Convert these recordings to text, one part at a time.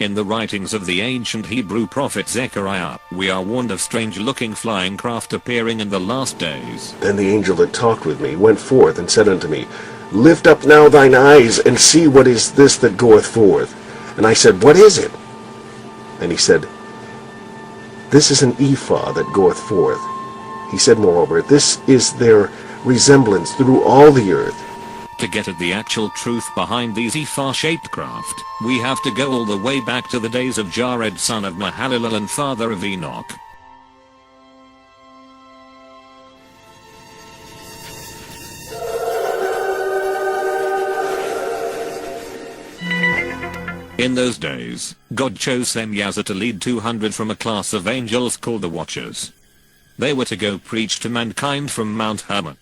In the writings of the ancient Hebrew prophet Zechariah, we are warned of strange-looking flying craft appearing in the last days. Then the angel that talked with me went forth and said unto me, Lift up now thine eyes, and see what is this that goeth forth. And I said, What is it? And he said, This is an ephah that goeth forth. He said moreover, This is their resemblance through all the earth. To get at the actual truth behind these ephah-shaped craft, we have to go all the way back to the days of Jared son of Mahalalel and father of Enoch. In those days, God chose Semyaza to lead 200 from a class of angels called the Watchers. They were to go preach to mankind from Mount Hermon.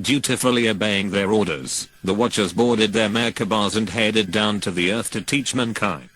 Dutifully obeying their orders, the Watchers boarded their Merkabahs and headed down to the earth to teach mankind.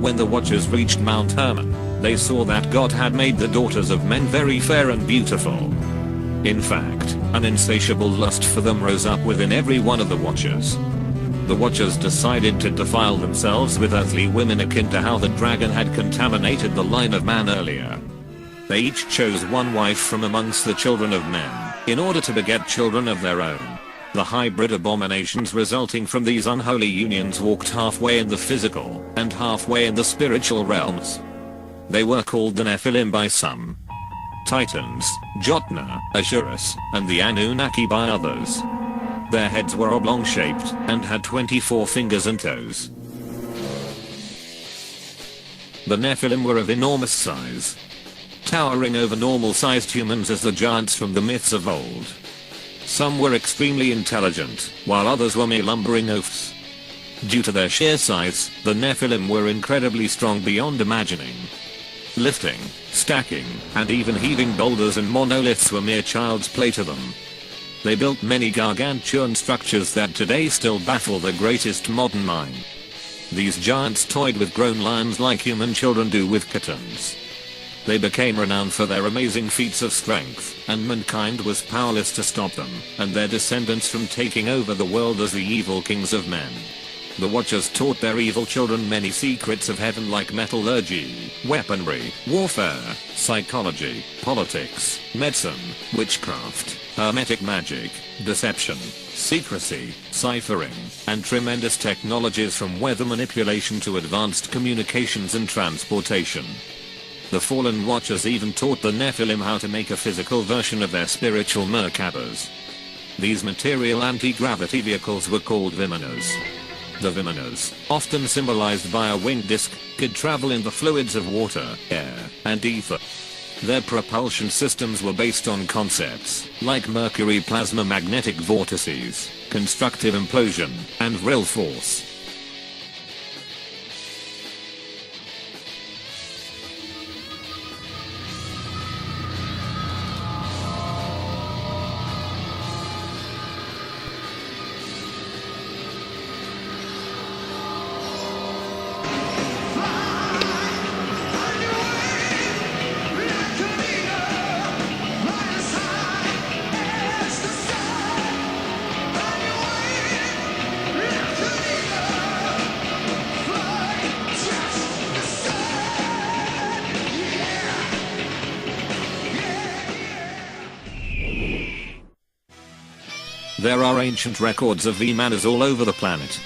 When the Watchers reached Mount Hermon, they saw that God had made the daughters of men very fair and beautiful. In fact, an insatiable lust for them rose up within every one of the Watchers. The Watchers decided to defile themselves with earthly women akin to how the dragon had contaminated the line of man earlier. They each chose one wife from amongst the children of men, in order to beget children of their own. The hybrid abominations resulting from these unholy unions walked halfway in the physical, and halfway in the spiritual realms. They were called the Nephilim by some, Titans, Jotna, Ashurus, and the Anunnaki by others. Their heads were oblong-shaped, and had 24 fingers and toes. The Nephilim were of enormous size, towering over normal-sized humans as the giants from the myths of old. Some were extremely intelligent, while others were mere lumbering oafs. Due to their sheer size, the Nephilim were incredibly strong beyond imagining. Lifting, stacking, and even heaving boulders and monoliths were mere child's play to them. They built many gargantuan structures that today still baffle the greatest modern mind. These giants toyed with grown lions like human children do with kittens. They became renowned for their amazing feats of strength, and mankind was powerless to stop them, and their descendants from taking over the world as the evil kings of men. The Watchers taught their evil children many secrets of heaven like metallurgy, weaponry, warfare, psychology, politics, medicine, witchcraft, hermetic magic, deception, secrecy, ciphering, and tremendous technologies from weather manipulation to advanced communications and transportation. The fallen Watchers even taught the Nephilim how to make a physical version of their spiritual Merkabahs. These material anti-gravity vehicles were called Vimanas. The Vimanas, often symbolized by a winged disc, could travel in the fluids of water, air, and ether. Their propulsion systems were based on concepts like mercury plasma magnetic vortices, constructive implosion, and real force. There are ancient records of Vimanas all over the planet.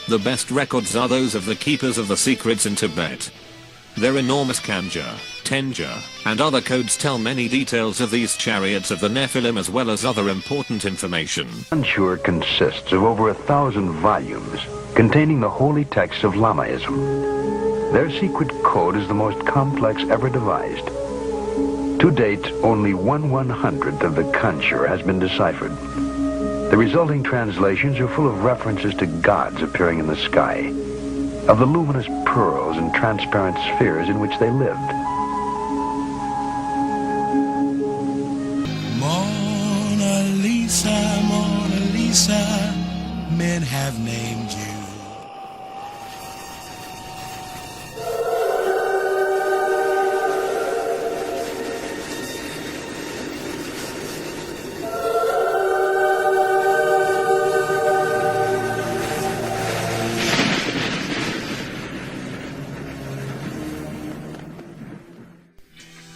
The best records are those of the keepers of the secrets in Tibet. Their enormous Kanja, Tenja, and other codes tell many details of these chariots of the Nephilim as well as other important information. Kanchur consists of over 1,000 volumes containing the holy texts of Lamaism. Their secret code is the most complex ever devised. To date, only 1/100th of the Kanchur has been deciphered. The resulting translations are full of references to gods appearing in the sky, of the luminous pearls and transparent spheres in which they lived. Mona Lisa, Mona Lisa, men have named you.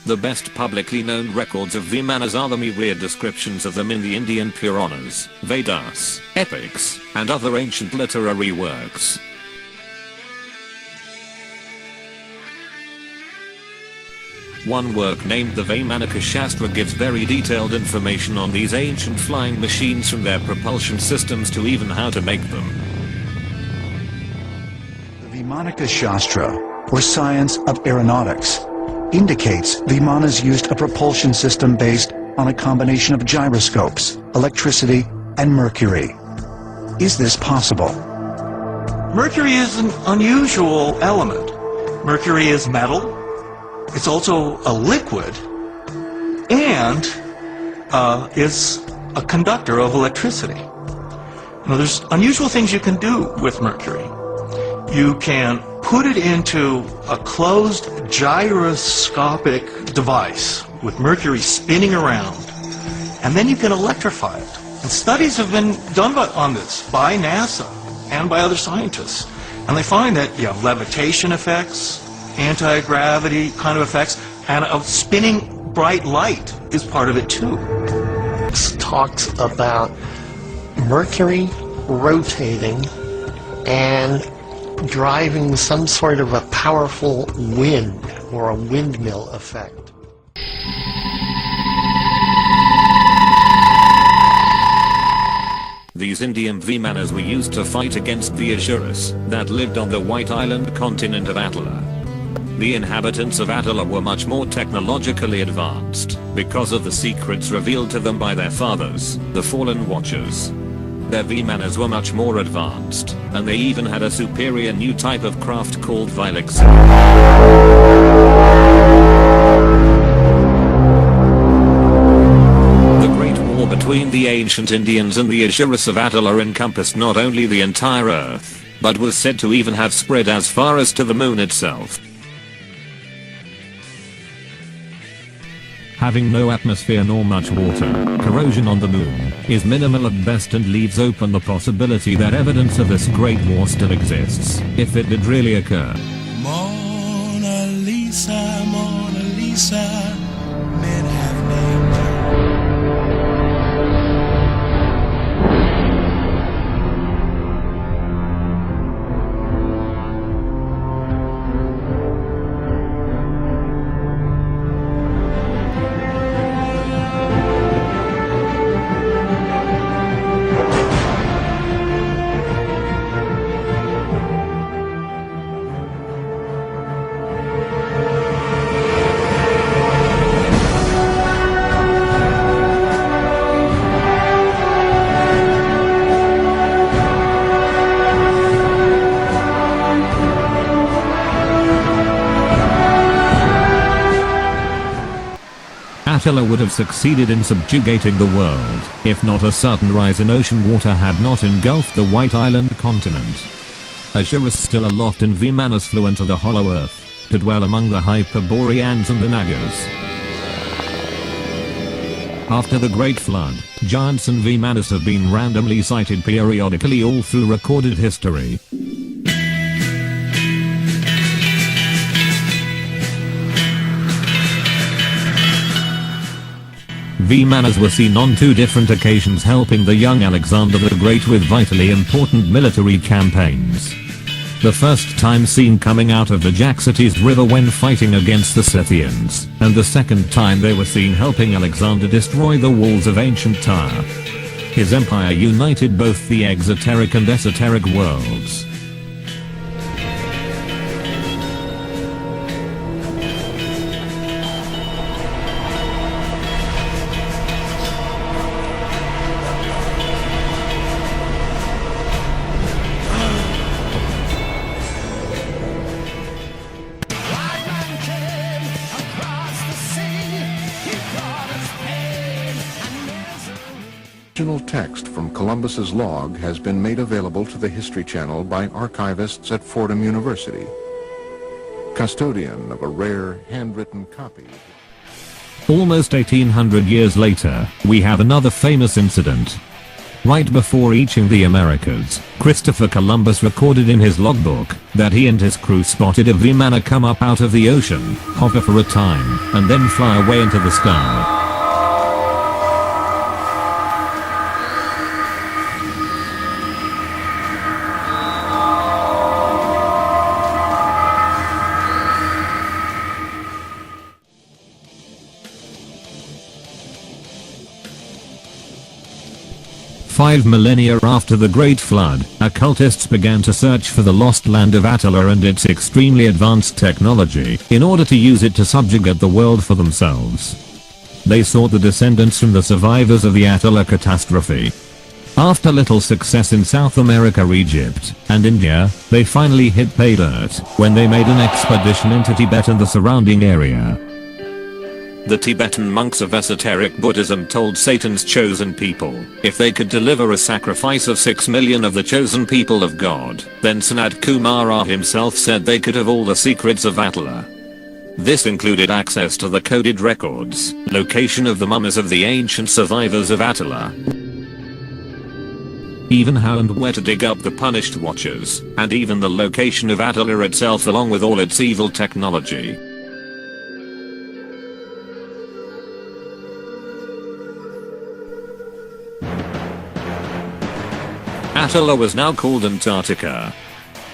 The best publicly known records of Vimanas are the myriad descriptions of them in the Indian Puranas, Vedas, epics, and other ancient literary works. One work named the Vimanas Shastra gives very detailed information on these ancient flying machines, from their propulsion systems to even how to make them. The Vimanas Shastra, or science of aeronautics, indicates Vimanas used a propulsion system based on a combination of gyroscopes, electricity, and mercury. Is this possible? Mercury is an unusual element. Mercury is metal. It's also a liquid, and is a conductor of electricity. Now, there's unusual things you can do with mercury. You can put it into a closed gyroscopic device with mercury spinning around, and then you can electrify it. And studies have been done on this by NASA and by other scientists, and they find that you have levitation effects, anti-gravity kind of effects, and a spinning bright light is part of it too. This talks about mercury rotating and driving some sort of a powerful wind or a windmill effect. These Indian Vimanas were used to fight against the Asuras that lived on the White Island continent of Atala. The inhabitants of Atala were much more technologically advanced because of the secrets revealed to them by their fathers, the Fallen Watchers. Their Vimanas were much more advanced, and they even had a superior new type of craft called Vilexi. The Great War between the ancient Indians and the Asuras of Atala encompassed not only the entire Earth, but was said to even have spread as far as to the moon itself. Having no atmosphere nor much water, corrosion on the moon is minimal at best and leaves open the possibility that evidence of this great war still exists, if it did really occur. Mona Lisa, Mona Lisa, men have named you. Attila would have succeeded in subjugating the world, if not a sudden rise in ocean water had not engulfed the White Island continent. Asuras still aloft in Vimanas flew into the hollow earth, to dwell among the Hyperboreans and the Nagas. After the Great Flood, giants and Vimanas have been randomly sighted periodically all through recorded history. Vimanas were seen on 2 different occasions helping the young Alexander the Great with vitally important military campaigns. The first time seen coming out of the Jaxartes River when fighting against the Scythians, and the second time they were seen helping Alexander destroy the walls of ancient Tyre. His empire united both the exoteric and esoteric worlds. Original text from Columbus's log has been made available to the History Channel by archivists at Fordham University. Custodian of a rare handwritten copy. Almost 1800 years later, we have another famous incident. Right before reaching the Americas, Christopher Columbus recorded in his logbook that he and his crew spotted a Vimana come up out of the ocean, hover for a time, and then fly away into the sky. 5 millennia after the Great Flood, occultists began to search for the lost land of Attila and its extremely advanced technology, in order to use it to subjugate the world for themselves. They sought the descendants from the survivors of the Attila catastrophe. After little success in South America, Egypt, and India, they finally hit pay dirt when they made an expedition into Tibet and the surrounding area. The Tibetan monks of esoteric Buddhism told Satan's chosen people, if they could deliver a sacrifice of 6 million of the chosen people of God, then Sanat Kumara himself said they could have all the secrets of Attila. This included access to the coded records, location of the mummies of the ancient survivors of Attila, even how and where to dig up the punished watchers, and even the location of Attila itself along with all its evil technology. Attila was now called Antarctica.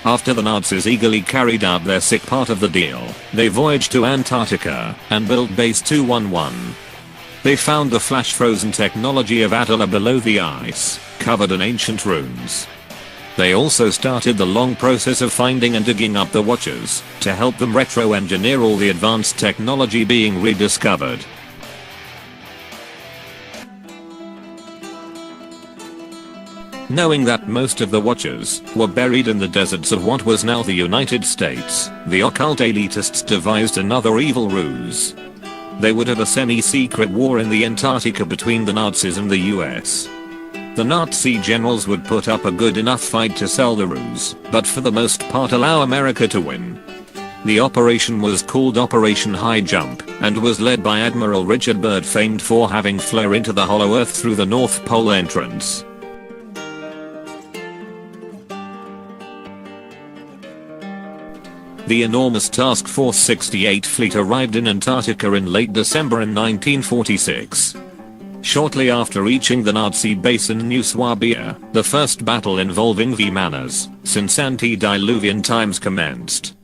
After the Nazis eagerly carried out their sick part of the deal, they voyaged to Antarctica and built Base 211. They found the flash-frozen technology of Attila below the ice, covered in ancient ruins. They also started the long process of finding and digging up the Watchers, to help them retro-engineer all the advanced technology being rediscovered. Knowing that most of the Watchers were buried in the deserts of what was now the United States, the occult elitists devised another evil ruse. They would have a semi-secret war in the Antarctica between the Nazis and the US. The Nazi generals would put up a good enough fight to sell the ruse, but for the most part allow America to win. The operation was called Operation High Jump, and was led by Admiral Richard Byrd, famed for having flown into the Hollow Earth through the North Pole entrance. The enormous Task Force 68 fleet arrived in Antarctica in late December in 1946. Shortly after reaching the Nazi base in New Swabia, the first battle involving Vimanas since antediluvian times commenced.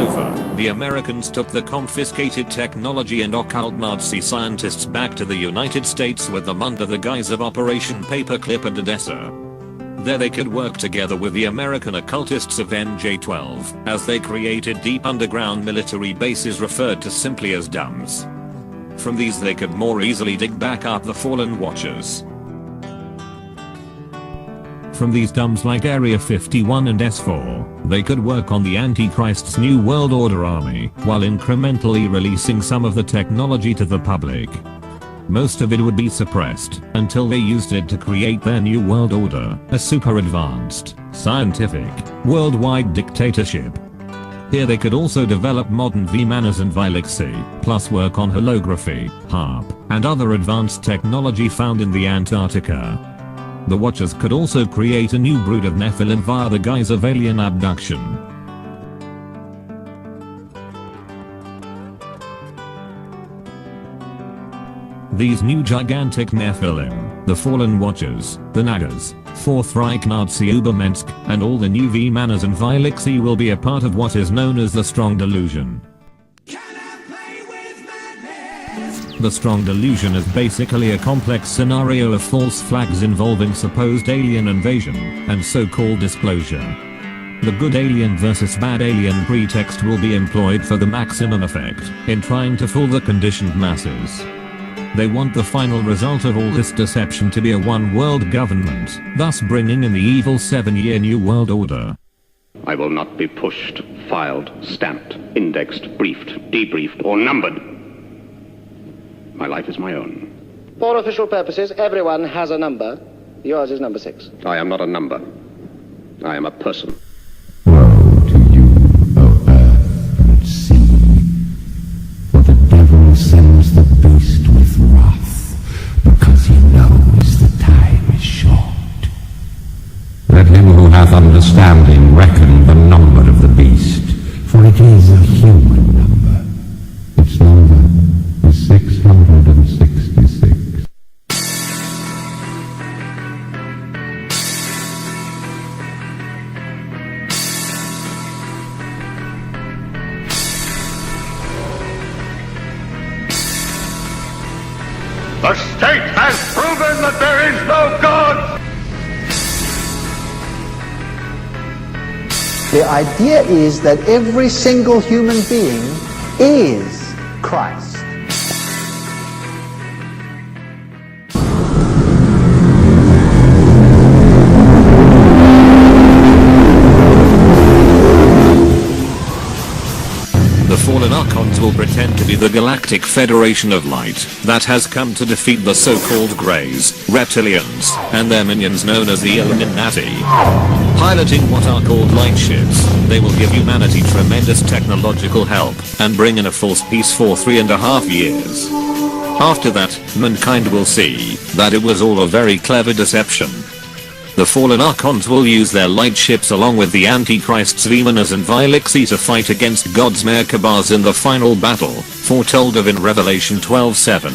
over, the Americans took the confiscated technology and occult Nazi scientists back to the United States with them under the guise of Operation Paperclip and Odessa. There they could work together with the American occultists of NJ-12, as they created deep underground military bases referred to simply as DUMBs. From these they could more easily dig back up the fallen Watchers. From these DUMBs like Area 51 and S4, they could work on the Antichrist's New World Order army, while incrementally releasing some of the technology to the public. Most of it would be suppressed, until they used it to create their New World Order, a super advanced, scientific, worldwide dictatorship. Here they could also develop modern Vimanas and Vilexi, plus work on holography, HARP, and other advanced technology found in the Antarctica. The Watchers could also create a new brood of Nephilim via the guise of alien abduction. These new gigantic Nephilim, the Fallen Watchers, the Nagas, Fourth Reich Nazi Ubermensch, and all the new Vimanas and Vilexi will be a part of what is known as the Strong Delusion. The Strong Delusion is basically a complex scenario of false flags involving supposed alien invasion and so-called disclosure. The good alien versus bad alien pretext will be employed for the maximum effect in trying to fool the conditioned masses. They want the final result of all this deception to be a one-world government, thus bringing in the evil 7-year New World Order. I will not be pushed, filed, stamped, indexed, briefed, debriefed, or numbered. My life is my own. For official purposes, everyone has a number. Yours is number 6. I am not a number. I am a person. Woe to you, O earth and sea, for the devil sends the beast with wrath, because he knows the time is short. Let him who hath understanding reckon the number of the beast, for it is a human number. Its number is 666. The state has proven that there is no God! The idea is that every single human being is Christ. The fallen Archons will pretend to be the Galactic Federation of Light that has come to defeat the so-called Greys, Reptilians, and their minions known as the Illuminati. Piloting what are called light ships, they will give humanity tremendous technological help and bring in a false peace for 3.5 years. After that, mankind will see that it was all a very clever deception. The fallen Archons will use their light ships along with the Antichrists Vimanas and Vilexi to fight against God's Merkabahs in the final battle, foretold of in Revelation 12:7.